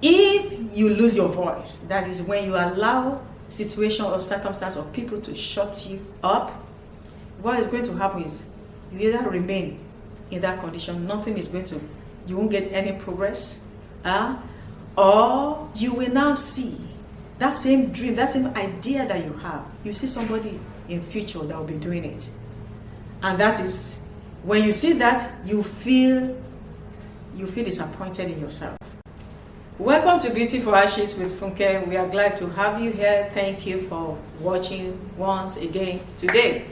If you lose your voice, that is when you allow situation or circumstance or people to shut you up, what is going to happen is you either remain in that condition, you won't get any progress, or you will now see that same dream, that same idea that you have. You see somebody in future that will be doing it. And that is, when you see that, you feel disappointed in yourself. Welcome to Beauty for Ashes with Funke. We are glad to have you here. Thank you for watching once again today.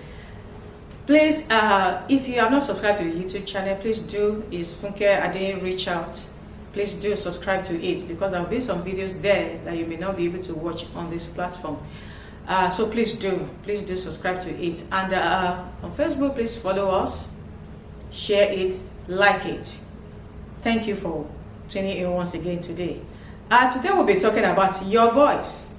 Please, if you are not subscribed to the YouTube channel, please do. It's Funke Ade Reach Out. Please do subscribe to it, because there will be some videos there that you may not be able to watch on this platform. So please do subscribe to it. And on Facebook, please follow us, share it, like it. Thank you for tuning in once again today. Today we'll be talking about your voice.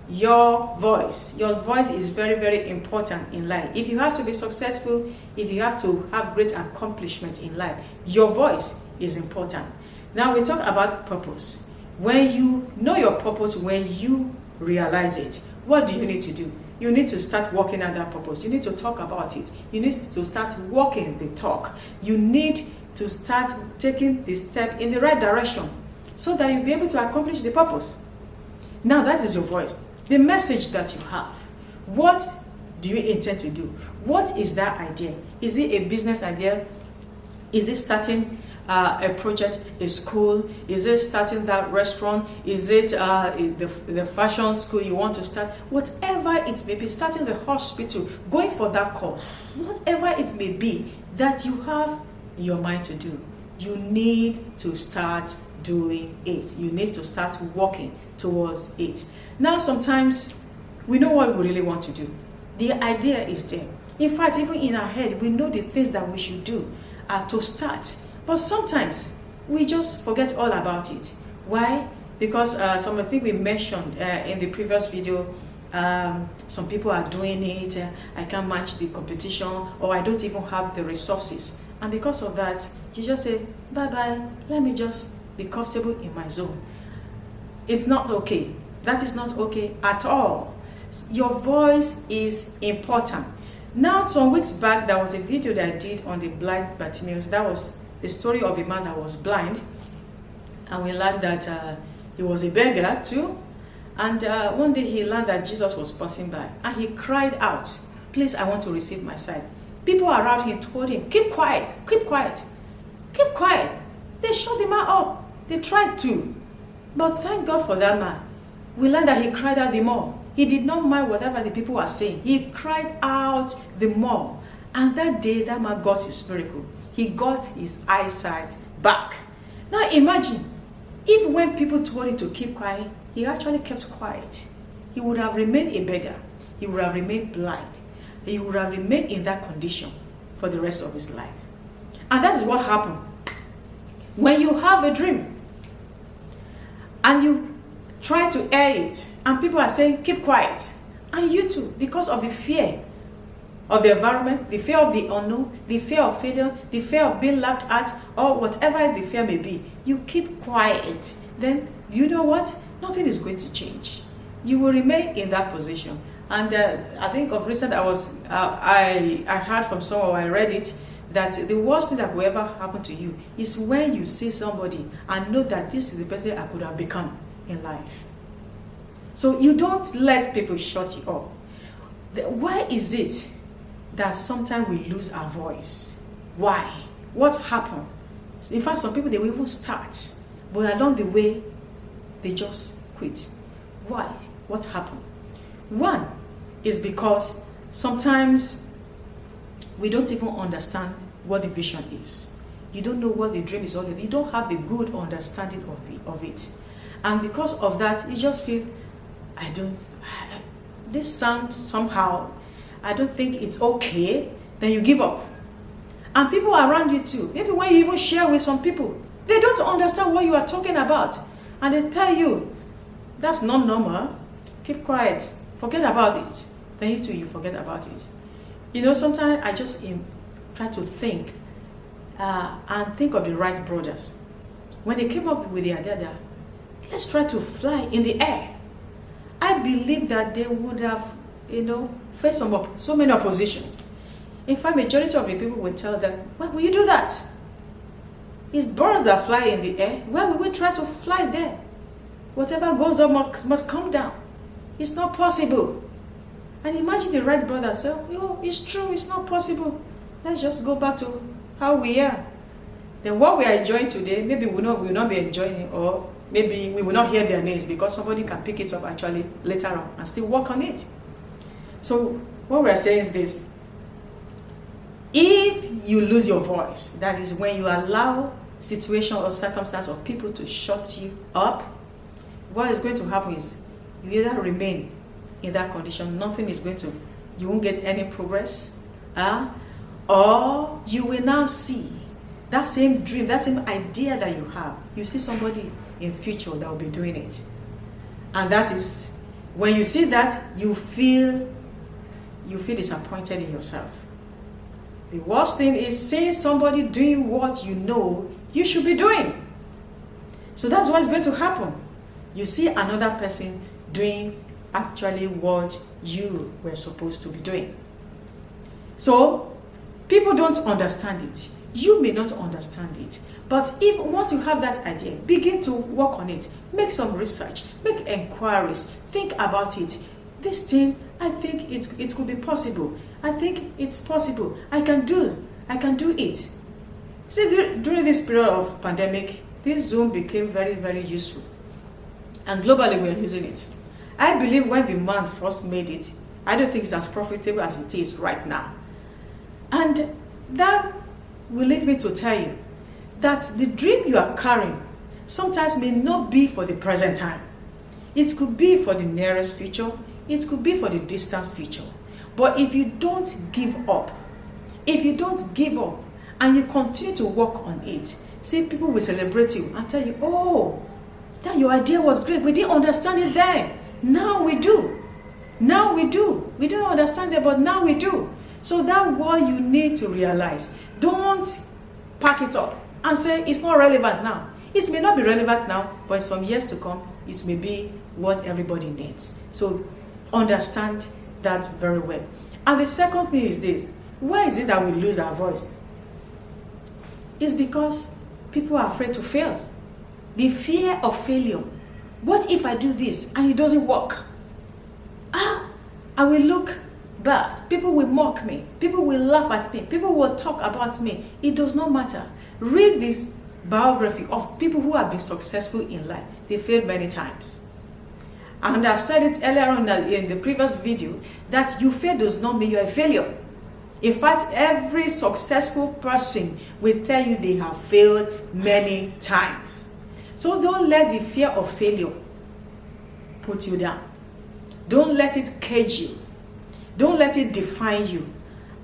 Your voice is very, very important in life. If you have to be successful, if you have to have great accomplishment in life, your voice is important. Now we talk about purpose. When you know your purpose, when you realize it, what do you need to do? You need to start working on that purpose. You need to talk about it. You need to start walking the talk. You need to start taking the step in the right direction so that you'll be able to accomplish the purpose. Now that is your voice. The message that you have. What do you intend to do? What is that idea? Is it a business idea? Is it starting a project, a school? Is it starting that restaurant? Is it the fashion school you want to start? Whatever it may be, starting the hospital, going for that course, whatever it may be that you have in your mind to do, you need to start doing it. You need to start working towards it. Now, sometimes we know what we really want to do. The idea is there. In fact, even in our head, we know the things that we should do to start. But sometimes we just forget all about it. Why? Because some of the things we mentioned in the previous video, some people are doing it, I can't match the competition, or I don't even have the resources. And because of that, you just say, bye-bye, let me just be comfortable in my zone. It's not okay. That is not okay at all. Your voice is important. Now, some weeks back, there was a video that I did on the blind Bartimaeus. That was the story of a man that was blind. And we learned that he was a beggar too. And one day he learned that Jesus was passing by. And he cried out, please, I want to receive my sight. People around him told him, keep quiet, keep quiet, keep quiet. They shut the man up. They tried to. But thank God for that man. We learned that he cried out the more. He did not mind whatever the people were saying. He cried out the more. And that day, that man got his miracle. He got his eyesight back. Now imagine, if when people told him to keep quiet, he actually kept quiet, he would have remained a beggar. He would have remained blind. He would have remained in that condition for the rest of his life. And that is what happened. When you have a dream and you try to air it, and people are saying, keep quiet, and you too, because of the fear of the environment, the fear of the unknown, the fear of failure, the fear of being laughed at, or whatever the fear may be, you keep quiet, then you know what? Nothing is going to change. You will remain in that position. And I think of recent, I heard from someone, I read it, that the worst thing that will ever happen to you is when you see somebody and know that this is the person I could have become in life. So you don't let people shut you up. Why is it that sometimes we lose our voice? Why? What happened? In fact, some people, they will even start, but along the way, they just quit. Why? What happened? One is because sometimes we don't even understand what the vision is. You don't know what the dream is all about. You don't have the good understanding of it. And because of that, you just feel, this sounds somehow, I don't think it's okay. Then you give up. And people around you too, maybe when you even share with some people, they don't understand what you are talking about. And they tell you, that's not normal. Keep quiet. Forget about it. Then you too, you forget about it. You know, sometimes I just try to think and think of the Wright brothers. When they came up with the idea that let's try to fly in the air. I believe that they would have, faced so many oppositions. In fact, majority of the people will tell them, why will you do that? It's birds that fly in the air. Why will we try to fly there? Whatever goes up must come down. It's not possible. And imagine the right brother say, it's true, it's not possible. Let's just go back to how we are. Then what we are enjoying today, maybe we will not be enjoying it, or maybe we will not hear their names because somebody can pick it up actually later on and still work on it. So what we are saying is this. If you lose your voice, that is when you allow situation or circumstance or people to shut you up, what is going to happen is you either remain in that condition, you won't get any progress, or you will now see that same dream, that same idea that you have. You see somebody in future that will be doing it. And that is, when you see that, you feel disappointed in yourself. The worst thing is seeing somebody doing what you know you should be doing. So that's what's going to happen. You see another person doing actually what you were supposed to be doing. So people don't understand it. You may not understand it. But if once you have that idea, begin to work on it. Make some research. Make inquiries. Think about it. This thing, I think it could be possible. I think it's possible. I can do it. See, during this period of pandemic, this Zoom became very, very useful. And globally, we are using it. I believe when the man first made it, I don't think it's as profitable as it is right now. And that will lead me to tell you that the dream you are carrying sometimes may not be for the present time. It could be for the nearest future. It could be for the distant future. But if you don't give up, and you continue to work on it, see, people will celebrate you and tell you, oh, that your idea was great. We didn't understand it then. Now we do. We didn't understand it, but now we do. So that's what you need to realize. Don't pack it up and say it's not relevant now. It may not be relevant now, but in some years to come, it may be what everybody needs. So understand that very well. And the second thing is this. Why is it that we lose our voice? It's because people are afraid to fail. The fear of failure. What if I do this and it doesn't work? I will look bad. People will mock me. People will laugh at me. People will talk about me. It does not matter. Read this biography of people who have been successful in life. They failed many times. And I've said it earlier on in the previous video that you fail does not mean you're a failure. In fact, every successful person will tell you they have failed many times. So don't let the fear of failure put you down. Don't let it cage you. Don't let it define you.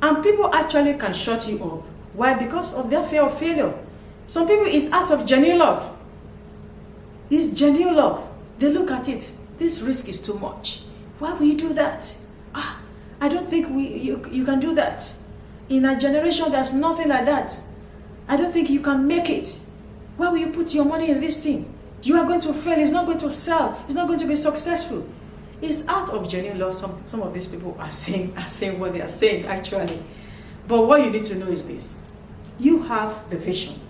And people actually can shut you up. Why? Because of their fear of failure. Some people, it's out of genuine love. It's genuine love. They look at it. This risk is too much. Why will you do that? I don't think you can do that. In our generation, there's nothing like that. I don't think you can make it. Why will you put your money in this thing? You are going to fail. It's not going to sell. It's not going to be successful. It's out of genuine love. Some of these people are saying what they are saying actually. But what you need to know is this. You have the vision.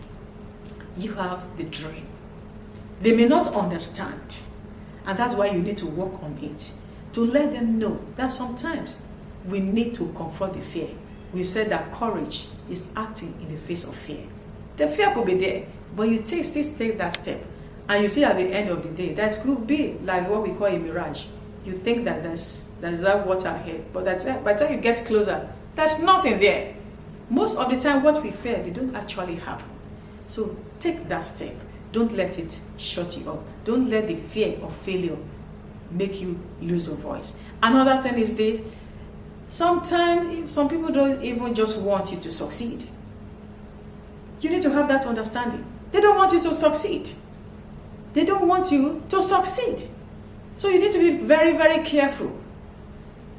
You have the dream. They may not understand. And that's why you need to work on it. To let them know that sometimes we need to confront the fear. We've said that courage is acting in the face of fear. The fear could be there, but you still take that step. And you see at the end of the day, that could be like what we call a mirage. You think that there's that water ahead, but by the time you get closer, there's nothing there. Most of the time, what we fear, they don't actually happen. So take that step. Don't let it shut you up. Don't let the fear of failure make you lose your voice. Another thing is this. Sometimes some people don't even just want you to succeed. You need to have that understanding. They don't want you to succeed. They don't want you to succeed. So you need to be very, very careful.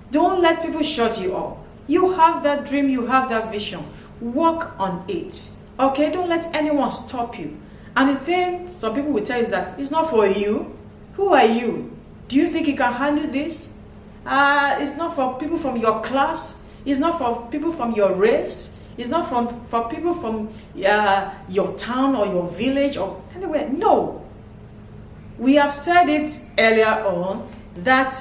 Don't let people shut you up. You have that dream, you have that vision. Work on it. Okay? Don't let anyone stop you. And the thing some people will tell you is that it's not for you. Who are you? Do you think you can handle this? It's not for people from your class. It's not for people from your race. It's not for people from your town or your village or anywhere. No. We have said it earlier on that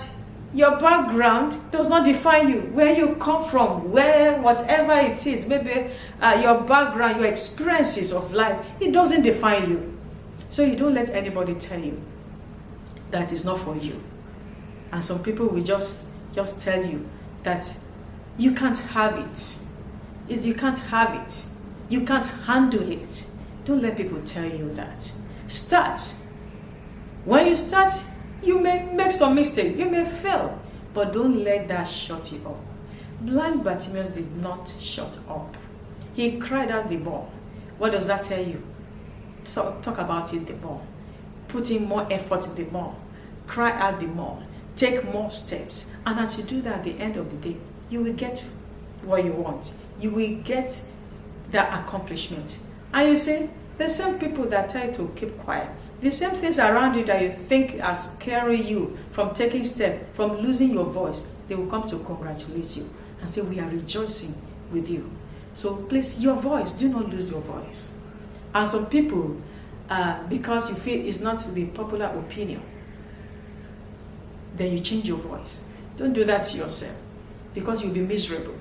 your background does not define you. Where you come from, whatever it is, maybe your background, your experiences of life, it doesn't define you. So you don't let anybody tell you that it's not for you. And some people will just tell you that you can't have it. You can't have it. You can't handle it. Don't let people tell you that. Start. When you start, you may make some mistake. You may fail. But don't let that shut you up. Blind Bartimaeus did not shut up. He cried out the more. What does that tell you? Talk about it the more. Put in more effort the more. Cry out the more. Take more steps. And as you do that, at the end of the day, you will get what you want. You will get that accomplishment. And you see, the same people that try to keep quiet, the same things around you that you think are scaring you from taking steps, from losing your voice, they will come to congratulate you and say, we are rejoicing with you. So please, your voice, do not lose your voice. And some people, because you feel it's not the popular opinion, then you change your voice. Don't do that to yourself, because you'll be miserable.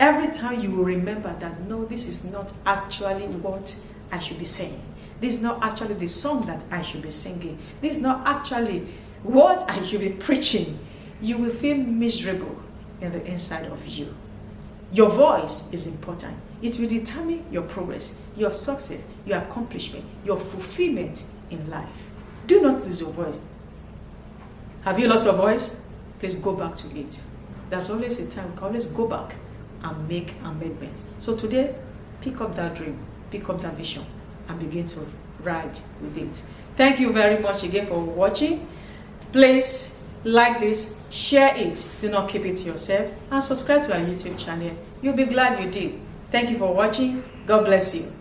Every time you will remember that, no, this is not actually what I should be saying. This is not actually the song that I should be singing. This is not actually what I should be preaching. You will feel miserable in the inside of you. Your voice is important. It will determine your progress, your success, your accomplishment, your fulfillment in life. Do not lose your voice. Have you lost your voice? Please go back to it. There's always a time. You can always go back and make amendments. So today, pick up that dream, pick up that vision, and begin to ride with it. Thank you very much again for watching. Please like this, share it, do not keep it to yourself, and subscribe to our YouTube channel. You'll be glad you did. Thank you for watching. God bless you.